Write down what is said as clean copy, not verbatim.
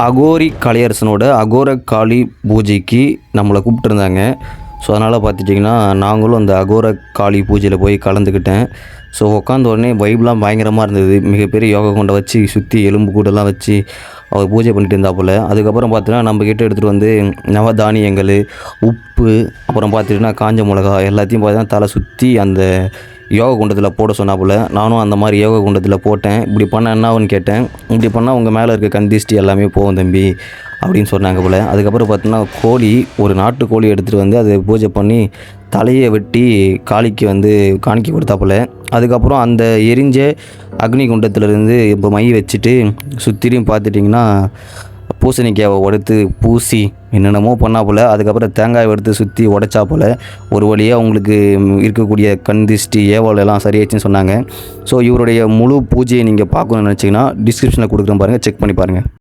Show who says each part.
Speaker 1: அகோரி கலையரசனோட அகோர காளி பூஜைக்கு நம்மளை கூப்பிட்டுருந்தாங்க. ஸோ அதனால் பார்த்துட்டிங்கன்னா நாங்களும் அந்த அகோர காளி பூஜையில் போய் கலந்துக்கிட்டேன். ஸோ உட்காந்த உடனே வைப்லாம் பயங்கரமாக இருந்தது. மிகப்பெரிய யோகா குண்டை வச்சு சுற்றி எலும்பு கூடெல்லாம் வச்சு அவர் பூஜை பண்ணிட்டு இருந்தாப்புல. அதுக்கப்புறம் பார்த்தீங்கன்னா நம்மக்கிட்ட எடுத்துகிட்டு வந்து நவதானியங்கள், உப்பு, அப்புறம் பார்த்துட்டிங்கன்னா காஞ்ச மிளகா எல்லாத்தையும் பார்த்தீங்கன்னா தலை சுற்றி அந்த யோகா குண்டத்தில் போட சொன்னாப்புல. நானும் அந்த மாதிரி யோகா குண்டத்தில் போட்டேன். இப்படி பண்ணால் என்ன ஆகுன்னு கேட்டேன். இப்படி பண்ணால் உங்கள் மேலே இருக்க கந்திஷ்டி எல்லாமே போகும் தம்பி அப்படின்னு சொன்னாங்க போல். அதுக்கப்புறம் பார்த்தீங்கன்னா கோழி, ஒரு நாட்டு கோழி எடுத்துகிட்டு வந்து அதை பூஜை பண்ணி தலையை வெட்டி காளிக்கு வந்து காணிக்க கொடுத்தாப்புல. அதுக்கப்புறம் அந்த எரிஞ்ச அக்னி குண்டத்துலேருந்து இப்போ மை வச்சுட்டு சுற்றிலையும் பார்த்துட்டிங்கன்னா பூசணிக்காயை உடைத்து பூசி என்னென்னமோ பண்ணா போல். அதுக்கப்புறம் தேங்காயை எடுத்து சுற்றி உடைச்சா போல். ஒரு வழியாக அவங்களுக்கு இருக்கக்கூடிய கண் திஷ்டி ஏவல் எல்லாம் சரியாச்சுன்னு சொன்னாங்க. ஸோ இவருடைய முழு பூஜையை நீங்கள் பார்க்கணுன்னு நினச்சிங்கன்னா டிஸ்கிரிப்ஷனில் கொடுக்குறேன் பாருங்கள், செக் பண்ணி பாருங்கள்.